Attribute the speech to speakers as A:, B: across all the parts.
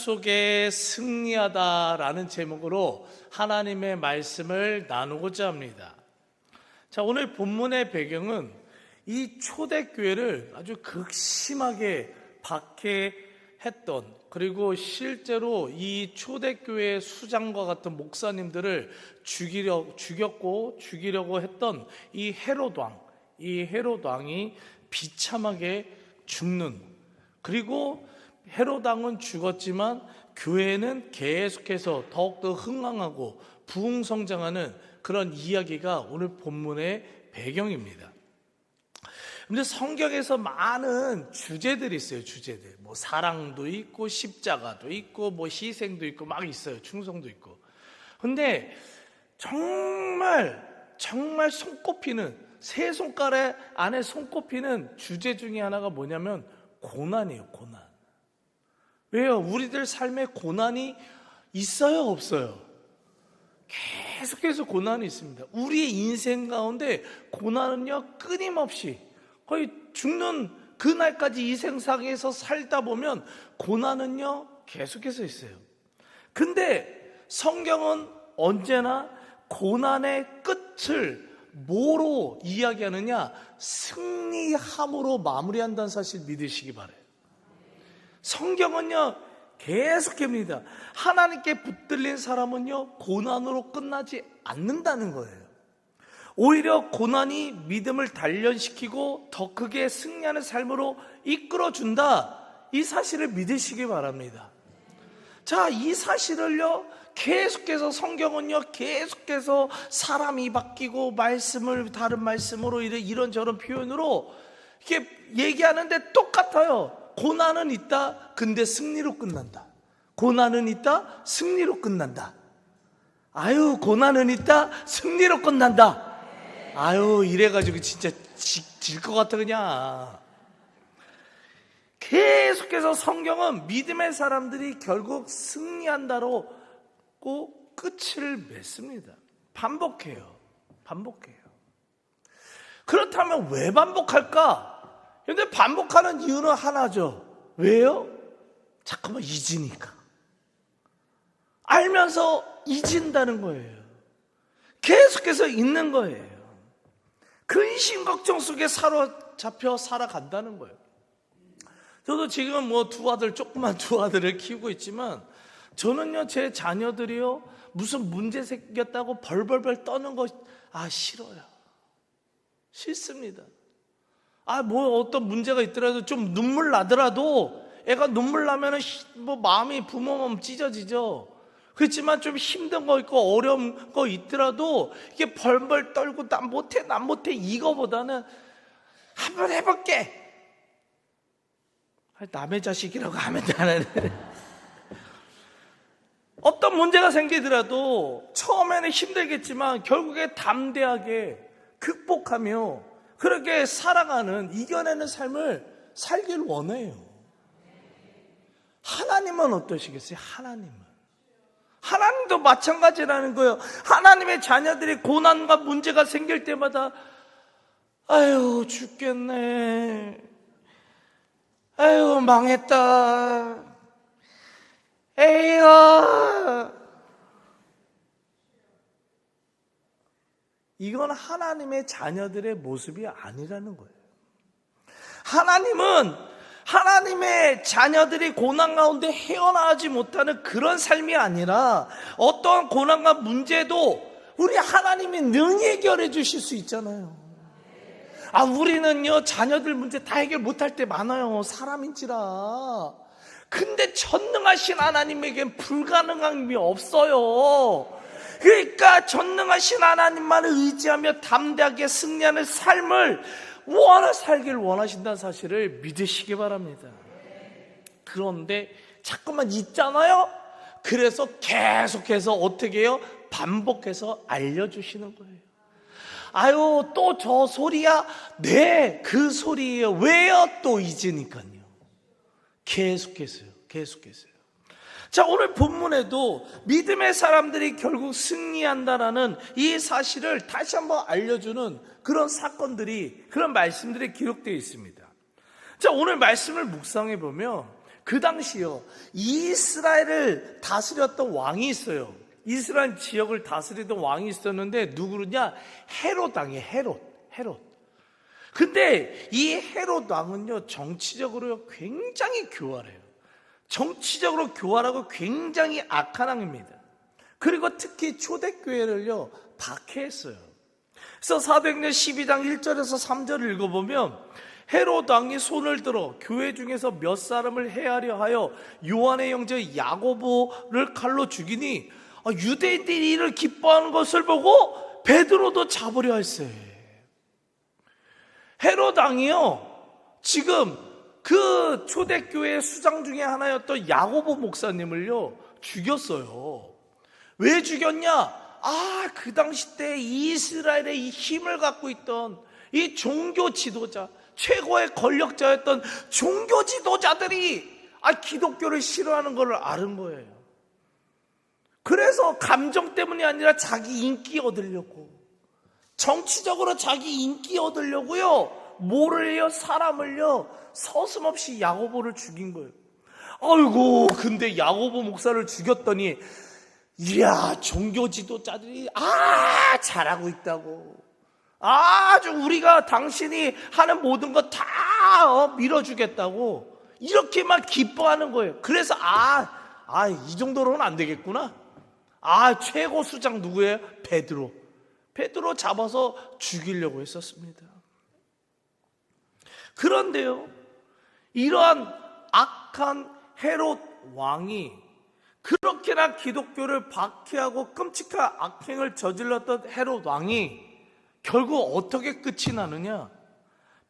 A: 속에 승리하다라는 제목으로 하나님의 말씀을 나누고자 합니다. 자, 오늘 본문의 배경은 이 초대교회를 아주 극심하게 박해했던, 그리고 실제로 이 초대교회 수장과 같은 목사님들을 죽이려고 했던 이 헤롯 왕이 비참하게 죽는, 그리고 헤롯 왕은 죽었지만 교회는 계속해서 더욱더 흥왕하고 부흥성장하는 그런 이야기가 오늘 본문의 배경입니다. 근데 성경에서 많은 주제들이 있어요. 주제들. 뭐 사랑도 있고 십자가도 있고 뭐 희생도 있고 막 있어요. 충성도 있고. 근데 정말 손꼽히는, 세 손가락 안에 손꼽히는 주제 중에 하나가 뭐냐면 고난이에요. 고난. 왜요? 우리들 삶에 고난이 있어요, 없어요? 계속해서 고난이 있습니다. 우리의 인생 가운데 고난은요, 끊임없이 거의 죽는 그날까지 이 세상에서 살다 보면 고난은요, 계속해서 있어요. 근데 성경은 언제나 고난의 끝을 뭐로 이야기하느냐? 승리함으로 마무리한다는 사실 믿으시기 바라요. 성경은요, 계속합니다. 하나님께 붙들린 사람은요, 고난으로 끝나지 않는다는 거예요. 오히려 고난이 믿음을 단련시키고 더 크게 승리하는 삶으로 이끌어준다, 이 사실을 믿으시기 바랍니다. 자, 이 사실을요, 계속해서 성경은요, 계속해서 사람이 바뀌고 말씀을 다른 말씀으로 이런저런 표현으로 이렇게 얘기하는데 똑같아요. 고난은 있다, 근데 승리로 끝난다. 고난은 있다, 승리로 끝난다. 아유, 고난은 있다, 승리로 끝난다. 아유, 이래가지고 진짜 질 것 같아 그냥. 계속해서 성경은 믿음의 사람들이 결국 승리한다고 끝을 맺습니다. 반복해요. 그렇다면 왜 반복할까? 근데 반복하는 이유는 하나죠. 왜요? 잠깐만, 잊으니까. 알면서 잊은다는 거예요. 계속해서 잊는 거예요. 근심 걱정 속에 사로잡혀 살아간다는 거예요. 저도 지금 조그만 두 아들을 키우고 있지만, 저는요, 제 자녀들이요, 무슨 문제 생겼다고 벌벌벌 떠는 거 싫어요. 싫습니다. 어떤 문제가 있더라도 좀 눈물 나더라도, 애가 눈물 나면은 마음이, 부모 마음 찢어지죠. 그렇지만 좀 힘든 거 있고 어려운 거 있더라도 이게 벌벌 떨고 난 못해 이거보다는 한번 해볼게. 남의 자식이라고 하면 되는데. 어떤 문제가 생기더라도 처음에는 힘들겠지만 결국에 담대하게 극복하며 그렇게 살아가는, 이겨내는 삶을 살길 원해요. 하나님은 어떠시겠어요? 하나님도 마찬가지라는 거예요. 하나님의 자녀들이 고난과 문제가 생길 때마다 아유, 죽겠네. 아유, 망했다. 에이야. 이건 하나님의 자녀들의 모습이 아니라는 거예요. 하나님은 하나님의 자녀들이 고난 가운데 헤어나오지 못하는 그런 삶이 아니라, 어떠한 고난과 문제도 우리 하나님이 능히 해결해 주실 수 있잖아요. 우리는요, 자녀들 문제 다 해결 못할 때 많아요. 사람인지라. 근데 전능하신 하나님에겐 불가능한 일이 없어요. 그러니까 전능하신 하나님만을 의지하며 담대하게 승리하는 삶을 살길 원하신다는 사실을 믿으시기 바랍니다. 그런데 자꾸만 잊잖아요. 그래서 계속해서 어떻게 해요? 반복해서 알려주시는 거예요. 또 저 소리야? 네, 그 소리예요. 왜요? 또 잊으니까요. 계속해서요. 자, 오늘 본문에도 믿음의 사람들이 결국 승리한다라는 이 사실을 다시 한번 알려주는 그런 사건들이, 그런 말씀들이 기록되어 있습니다. 자, 오늘 말씀을 묵상해 보면 그 당시요, 이스라엘을 다스렸던 왕이 있어요. 이스라엘 지역을 다스리던 왕이 있었는데 누구냐? 헤롯 왕이에요. 헤롯. 근데 이 헤롯 왕은요, 정치적으로 굉장히 교활해요. 정치적으로 교활하고 굉장히 악한 왕입니다. 그리고 특히 초대교회를요, 박해했어요. 그래서 사도행전 12장 1절에서 3절을 읽어보면 헤롯 왕이 손을 들어 교회 중에서 몇 사람을 해하려 하여 요한의 형제 야고보를 칼로 죽이니 유대인들이 이를 기뻐하는 것을 보고 베드로도 잡으려 했어요. 헤롯 왕이요, 지금 그 초대교회 수장 중에 하나였던 야고보 목사님을요, 죽였어요. 왜 죽였냐? 그 당시 때 이스라엘의 이 힘을 갖고 있던 이 종교 지도자, 최고의 권력자였던 종교 지도자들이 기독교를 싫어하는 걸 아는 거예요. 그래서 감정 때문이 아니라 자기 인기 얻으려고, 정치적으로 자기 인기 얻으려고요, 뭐를 해요? 사람을요, 서슴없이 야고보를 죽인 거예요. 아이고, 근데 야고보 목사를 죽였더니 이야, 종교 지도자들이 잘하고 있다고, 아주 우리가 당신이 하는 모든 거 다 밀어주겠다고 이렇게만 기뻐하는 거예요. 그래서 이 정도로는 안 되겠구나. 최고 수장 누구예요? 베드로 잡아서 죽이려고 했었습니다. 그런데요, 이러한 악한 헤롯 왕이 그렇게나 기독교를 박해하고 끔찍한 악행을 저질렀던 헤롯 왕이 결국 어떻게 끝이 나느냐?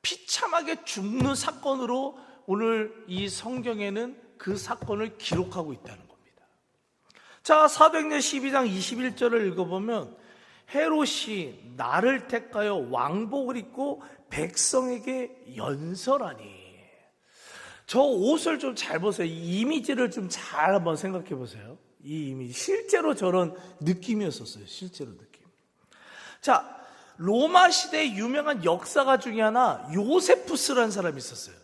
A: 비참하게 죽는 사건으로 오늘 이 성경에는 그 사건을 기록하고 있다는 겁니다. 자, 사도행전 12장 21절을 읽어보면 헤롯이 나를 택하여 왕복을 입고 백성에게 연설하니. 저 옷을 좀 잘 보세요. 이 이미지를 좀 잘 한번 생각해 보세요. 이 이미지, 실제로 저런 느낌이었었어요. 실제로 느낌. 자, 로마 시대의 유명한 역사가 중에 하나 요세푸스라는 사람이 있었어요.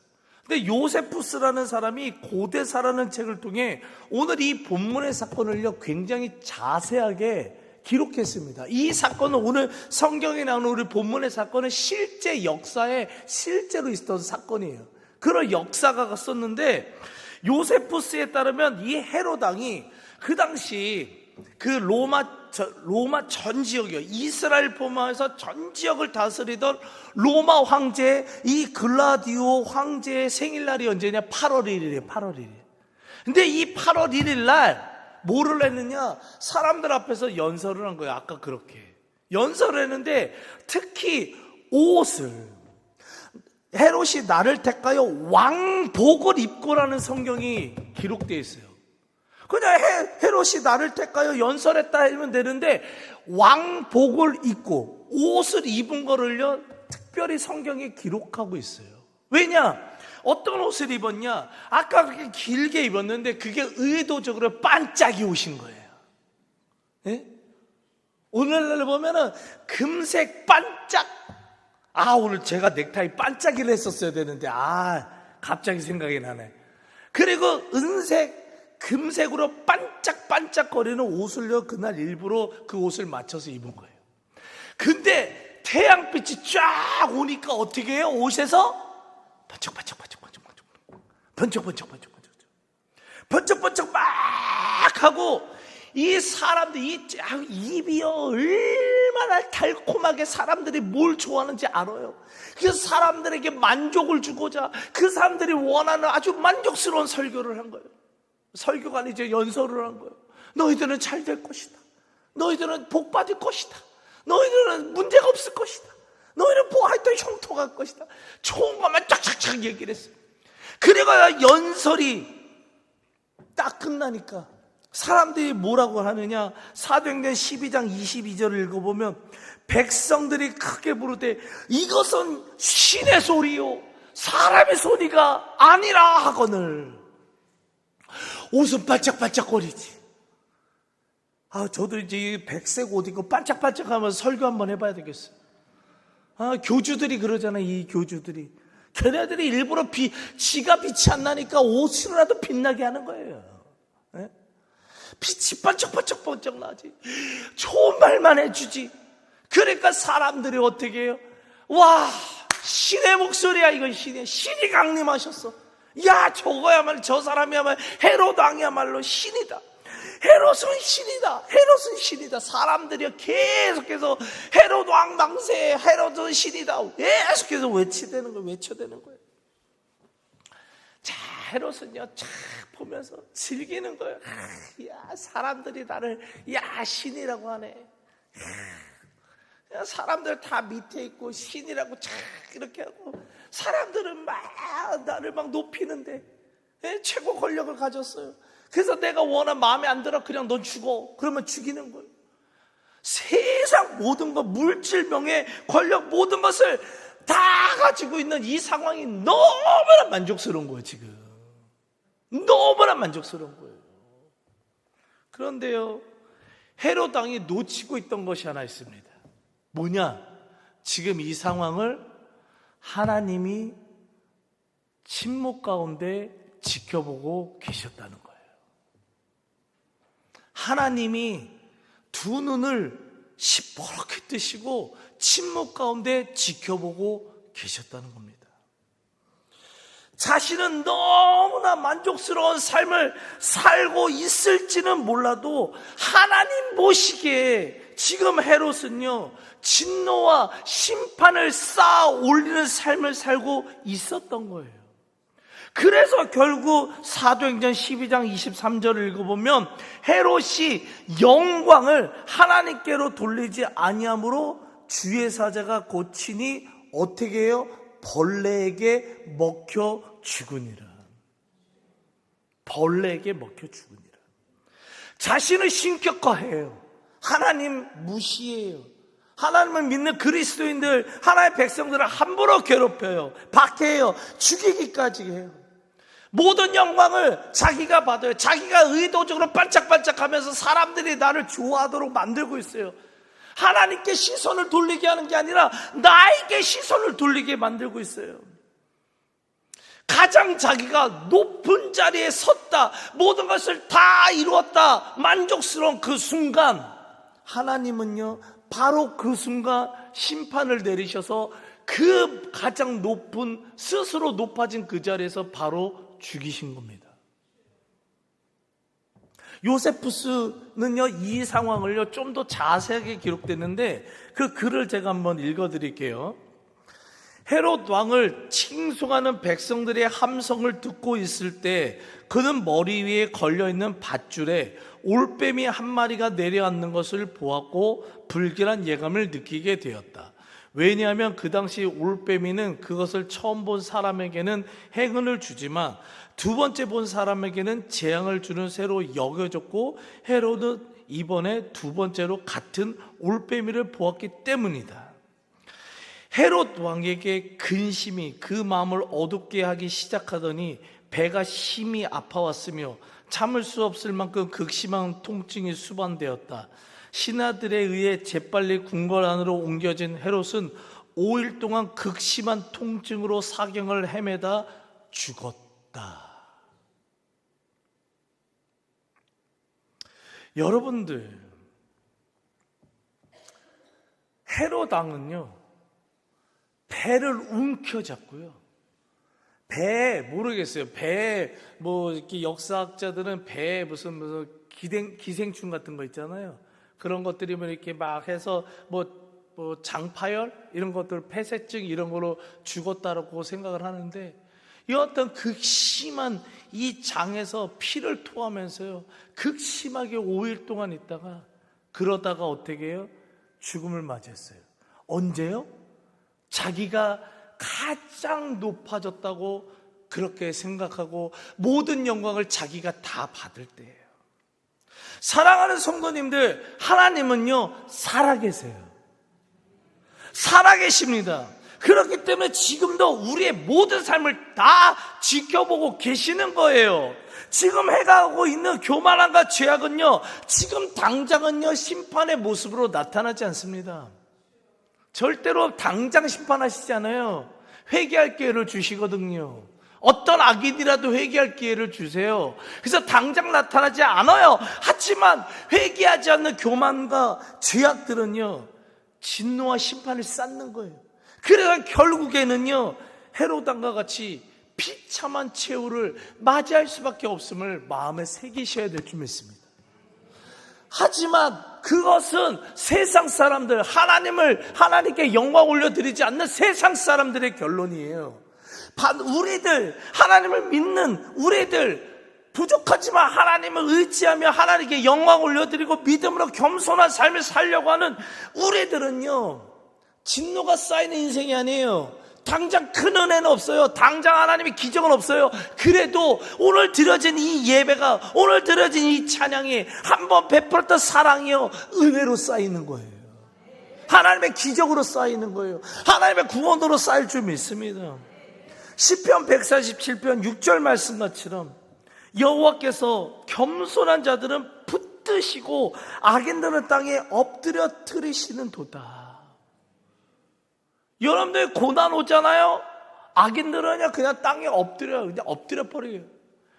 A: 근데 요세푸스라는 사람이 고대사라는 책을 통해 오늘 이 본문의 사건을요, 굉장히 자세하게 기록했습니다. 이 사건은 오늘 성경에 나오는 우리 본문의 사건은 실제 역사에 실제로 있었던 사건이에요. 그런 역사가 썼는데, 요세푸스에 따르면 이 헤롯 왕이 그 당시 그 로마 전 지역이요, 이스라엘 포함해서 전 지역을 다스리던 로마 황제 이 글라디오 황제의 생일날이 언제냐? 8월 1일이에요. 8월 1일. 근데 이 8월 1일 날 뭐를 했느냐? 사람들 앞에서 연설을 한 거예요. 아까 그렇게 연설을 했는데, 특히 옷을, 헤롯이 나를 택하여 왕복을 입고라는 성경이 기록되어 있어요. 그냥 헤롯이 나를 택하여 연설했다 하면 되는데, 왕복을 입고 옷을 입은 거를요, 특별히 성경에 기록하고 있어요. 왜냐? 어떤 옷을 입었냐? 아까 그렇게 길게 입었는데 그게 의도적으로 반짝이 옷인 거예요. 예? 오늘날 보면은 금색 반짝, 오늘 제가 넥타이 반짝이를 했었어야 되는데, 갑자기 생각이 나네. 그리고 금색으로 반짝반짝거리는 옷을요, 그날 일부러 그 옷을 맞춰서 입은 거예요. 근데 태양빛이 쫙 오니까 어떻게 해요? 옷에서 번쩍번쩍 막 하고, 이 사람들, 입이요, 얼마나 달콤하게 사람들이 뭘 좋아하는지 알아요. 그래서 사람들에게 만족을 주고자 그 사람들이 원하는 아주 만족스러운 설교를 한 거예요. 설교가 아니죠, 연설을 한 거예요. 너희들은 잘 될 것이다. 너희들은 복 받을 것이다. 너희들은 문제가 없을 것이다. 너희는 하여튼 형통할 것이다. 좋은 것만 쫙쫙쫙 얘기를 했어요. 그리고 연설이 딱 끝나니까 사람들이 뭐라고 하느냐? 사도행전 12장 22절을 읽어보면 백성들이 크게 부르되 이것은 신의 소리요 사람의 소리가 아니라 하거늘. 옷은 반짝반짝거리지. 저도 이제 백색 옷 입고 반짝반짝하면서 설교 한번 해봐야 되겠어요. 교주들이 그러잖아요. 이 교주들이 걔네들이 일부러 지가 빛이 안 나니까 옷으로라도 빛나게 하는 거예요. 네? 빛이 반짝반짝 나지. 좋은 말만 해주지. 그러니까 사람들이 어떻게 해요? 와, 신의 목소리야. 이건 신이 강림하셨어. 야, 저거야말로, 저 사람이야말로 헤롯 왕이야말로 신이다. 헤롯은 신이다. 헤롯은 신이다. 사람들이 계속해서 헤롯 왕 망세, 헤롯은 신이다. 계속해서 외쳐대는 거예요. 자, 헤롯은요, 쫙 보면서 즐기는 거예요. 야, 사람들이 나를, 야, 신이라고 하네. 야, 사람들 다 밑에 있고 신이라고 쫙 이렇게 하고 사람들은 막 나를 막 높이는데 최고 권력을 가졌어요. 그래서 내가 원하는 마음에 안 들어 그냥 넌 죽어. 그러면 죽이는 거예요. 세상 모든 것, 물질, 명예, 권력 모든 것을 다 가지고 있는 이 상황이 너무나 만족스러운 거예요. 지금 너무나 만족스러운 거예요. 그런데요, 헤롯 왕이 놓치고 있던 것이 하나 있습니다. 뭐냐? 지금 이 상황을 하나님이 침묵 가운데 지켜보고 계셨다는 거예요. 하나님이 두 눈을 시퍼렇게 뜨시고 침묵 가운데 지켜보고 계셨다는 겁니다. 자신은 너무나 만족스러운 삶을 살고 있을지는 몰라도 하나님 보시기에 지금 헤롯은요, 진노와 심판을 쌓아 올리는 삶을 살고 있었던 거예요. 그래서 결국 사도행전 12장 23절을 읽어보면 헤롯이 영광을 하나님께로 돌리지 아니함으로 주의 사자가 고치니 어떻게 해요? 벌레에게 먹혀 죽으니라. 벌레에게 먹혀 죽으니라. 자신을 신격화해요. 하나님 무시해요. 하나님을 믿는 그리스도인들, 하나님의 백성들을 함부로 괴롭혀요. 박해해요. 죽이기까지 해요. 모든 영광을 자기가 받아요. 자기가 의도적으로 반짝반짝하면서 사람들이 나를 좋아하도록 만들고 있어요. 하나님께 시선을 돌리게 하는 게 아니라 나에게 시선을 돌리게 만들고 있어요. 가장 자기가 높은 자리에 섰다, 모든 것을 다 이루었다, 만족스러운 그 순간 하나님은요, 바로 그 순간 심판을 내리셔서 그 가장 높은, 스스로 높아진 그 자리에서 바로 죽이신 겁니다. 요세푸스는요, 이 상황을요, 좀 더 자세하게 기록됐는데 그 글을 제가 한번 읽어드릴게요. 헤롯 왕을 칭송하는 백성들의 함성을 듣고 있을 때 그는 머리 위에 걸려있는 밧줄에 올빼미 한 마리가 내려앉는 것을 보았고 불길한 예감을 느끼게 되었다. 왜냐하면 그 당시 올빼미는 그것을 처음 본 사람에게는 행운을 주지만 두 번째 본 사람에게는 재앙을 주는 새로 여겨졌고 헤롯은 이번에 두 번째로 같은 올빼미를 보았기 때문이다. 헤롯 왕에게 근심이 그 마음을 어둡게 하기 시작하더니 배가 심히 아파왔으며 참을 수 없을 만큼 극심한 통증이 수반되었다. 신하들에 의해 재빨리 궁궐 안으로 옮겨진 헤롯은 5일 동안 극심한 통증으로 사경을 헤매다 죽었다. 여러분들, 헤롯 왕은요, 배를 움켜잡고요. 배, 모르겠어요. 배, 이렇게 역사학자들은 배 무슨 기생충 같은 거 있잖아요. 그런 것들이 이렇게 막 해서 장파열? 이런 것들, 폐쇄증 이런 거로 죽었다라고 생각을 하는데 이 어떤 극심한 이 장에서 피를 토하면서요. 극심하게 5일 동안 있다가 그러다가 어떻게 해요? 죽음을 맞이했어요. 언제요? 자기가 가장 높아졌다고 그렇게 생각하고 모든 영광을 자기가 다 받을 때예요. 사랑하는 성도님들, 하나님은요 살아계세요. 살아계십니다. 그렇기 때문에 지금도 우리의 모든 삶을 다 지켜보고 계시는 거예요. 지금 해가고 있는 교만함과 죄악은요, 지금 당장은요 심판의 모습으로 나타나지 않습니다. 절대로 당장 심판하시지 않아요. 회개할 기회를 주시거든요. 어떤 악인이라도 회개할 기회를 주세요. 그래서 당장 나타나지 않아요. 하지만 회개하지 않는 교만과 죄악들은요, 진노와 심판을 쌓는 거예요. 그래서 결국에는요, 헤롯 왕과 같이 비참한 최후를 맞이할 수밖에 없음을 마음에 새기셔야 될 줄 믿습니다. 하지만 그것은 세상 사람들, 하나님께 영광 올려드리지 않는 세상 사람들의 결론이에요. 우리들, 하나님을 믿는 우리들, 부족하지만 하나님을 의지하며 하나님께 영광 올려드리고 믿음으로 겸손한 삶을 살려고 하는 우리들은요, 진노가 쌓이는 인생이 아니에요. 당장 큰 은혜는 없어요. 당장 하나님의 기적은 없어요. 그래도 오늘 드려진 이 예배가, 오늘 드려진 이 찬양이 한번 베풀었던 사랑이요, 은혜로 쌓이는 거예요. 하나님의 기적으로 쌓이는 거예요. 하나님의 구원으로 쌓일 줄 믿습니다. 시편 147편 6절 말씀처럼 여호와께서 겸손한 자들은 붙드시고 악인들은 땅에 엎드려 트리시는 도다. 여러분들 고난 오잖아요. 악인들은 그냥 땅에 그냥 엎드려 버려요.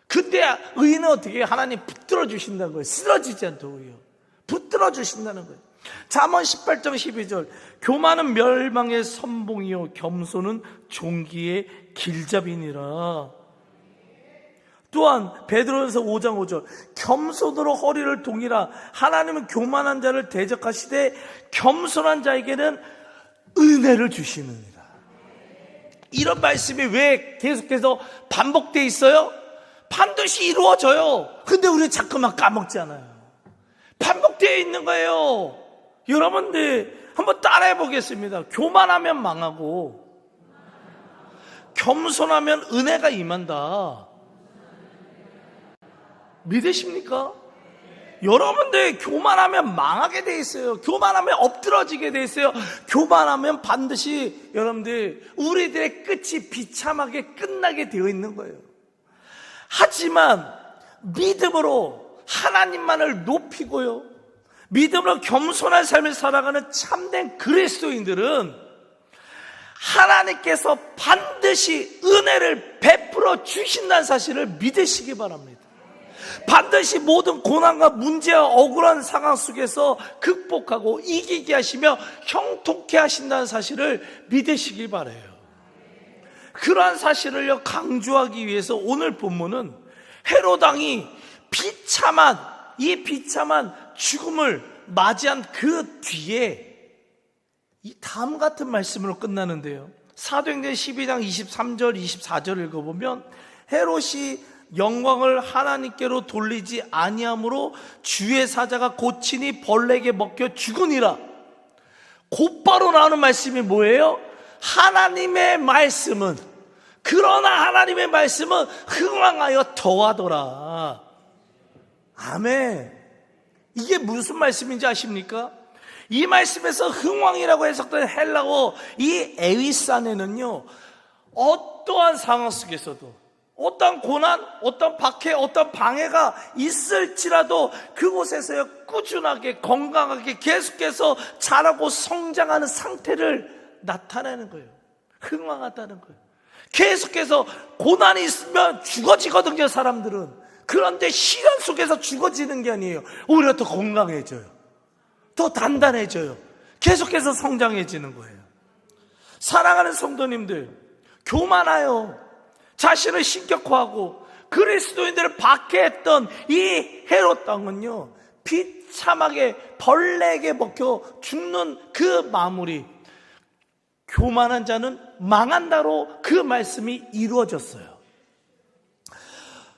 A: 근데 의인은 어떻게 해요? 하나님 붙들어 주신다는 거예요. 쓰러지지 않도록요. 붙들어 주신다는 거예요. 잠언 18장 12절 교만은 멸망의 선봉이요 겸손은 종기의 길잡이니라. 또한 베드로전서 5장 5절 겸손으로 허리를 동이라. 하나님은 교만한 자를 대적하시되 겸손한 자에게는 은혜를 주시느니라. 이런 말씀이 왜 계속해서 반복되어 있어요? 반드시 이루어져요. 근데 우리 자꾸만 까먹잖아요. 반복되어 있는 거예요. 여러분들 한번 따라해 보겠습니다. 교만하면 망하고 겸손하면 은혜가 임한다. 믿으십니까? 여러분들 교만하면 망하게 돼 있어요. 교만하면 엎드러지게 돼 있어요. 교만하면 반드시 여러분들 우리들의 끝이 비참하게 끝나게 되어 있는 거예요. 하지만 믿음으로 하나님만을 높이고요, 믿음으로 겸손한 삶을 살아가는 참된 그리스도인들은 하나님께서 반드시 은혜를 베풀어 주신다는 사실을 믿으시기 바랍니다. 반드시 모든 고난과 문제와 억울한 상황 속에서 극복하고 이기게 하시며 형통케 하신다는 사실을 믿으시기 바라요. 그러한 사실을 강조하기 위해서 오늘 본문은 헤롯 왕이 비참한 죽음을 맞이한 그 뒤에 이 다음 같은 말씀으로 끝나는데요. 사도행전 12장 23절 24절을 읽어보면 헤롯이 영광을 하나님께로 돌리지 아니함으로 주의 사자가 고치니 벌레에게 먹혀 죽으니라. 곧바로 나오는 말씀이 뭐예요? 하나님의 말씀은, 그러나 하나님의 말씀은 흥왕하여 더하더라. 아멘. 이게 무슨 말씀인지 아십니까? 이 말씀에서 흥왕이라고 해석된 헬라어 이 에위산에는요, 어떠한 상황 속에서도 어떤 고난, 어떤 박해, 어떤 방해가 있을지라도 그곳에서 꾸준하게 건강하게 계속해서 자라고 성장하는 상태를 나타내는 거예요. 흥왕하다는 거예요. 계속해서 고난이 있으면 죽어지거든요, 사람들은. 그런데 시간 속에서 죽어지는 게 아니에요. 오히려 더 건강해져요. 더 단단해져요. 계속해서 성장해지는 거예요. 사랑하는 성도님들, 교만하여 자신을 신격화하고 그리스도인들을 박해했던 이 헤롯 왕은요, 비참하게 벌레에게 먹혀 죽는 그 마무리, 교만한 자는 망한다로 그 말씀이 이루어졌어요.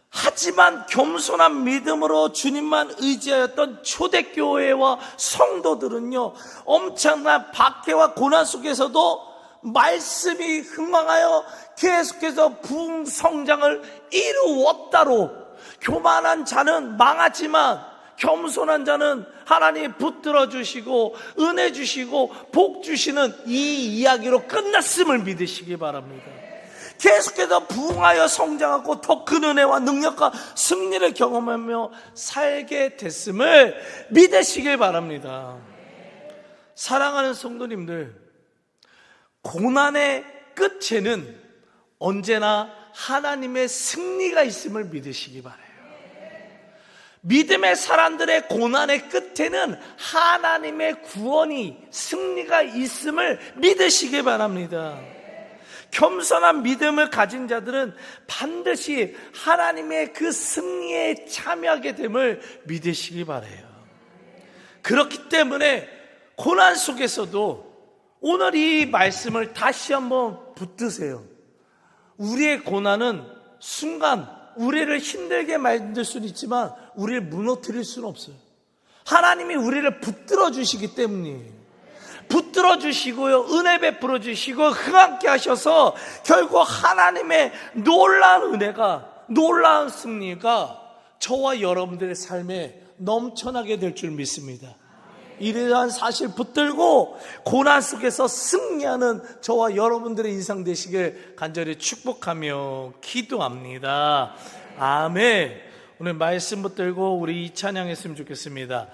A: 하지만 겸손한 믿음으로 주님만 의지하였던 초대교회와 성도들은요, 엄청난 박해와 고난 속에서도 말씀이 흥망하여 계속해서 부흥 성장을 이루었다로, 교만한 자는 망하지만 겸손한 자는 하나님이 붙들어 주시고 은혜 주시고 복 주시는 이 이야기로 끝났음을 믿으시기 바랍니다. 계속해서 부흥하여 성장하고 더 큰 은혜와 능력과 승리를 경험하며 살게 됐음을 믿으시길 바랍니다. 사랑하는 성도님들, 고난의 끝에는 언제나 하나님의 승리가 있음을 믿으시기 바라요. 믿음의 사람들의 고난의 끝에는 하나님의 구원이, 승리가 있음을 믿으시기 바랍니다. 겸손한 믿음을 가진 자들은 반드시 하나님의 그 승리에 참여하게 됨을 믿으시기 바라요. 그렇기 때문에 고난 속에서도 오늘 이 말씀을 다시 한번 붙드세요. 우리의 고난은 순간 우리를 힘들게 만들 수는 있지만 우리를 무너뜨릴 수는 없어요. 하나님이 우리를 붙들어 주시기 때문이에요. 붙들어 주시고요, 은혜 베풀어 주시고 흥하게 하셔서 결국 하나님의 놀라운 은혜가, 놀라운 승리가 저와 여러분들의 삶에 넘쳐나게 될 줄 믿습니다. 이러한 사실 붙들고 고난 속에서 승리하는 저와 여러분들의 인생 되시길 간절히 축복하며 기도합니다. 아멘. 오늘 말씀 붙들고 우리 이 찬양했으면 좋겠습니다.